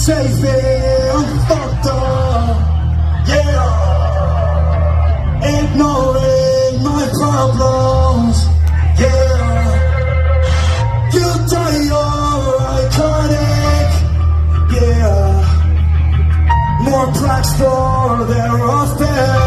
Save me, I'm fucked up, yeah. Ignoring my problems, yeah. You die, you're iconic, yeah. More plaques for their affair.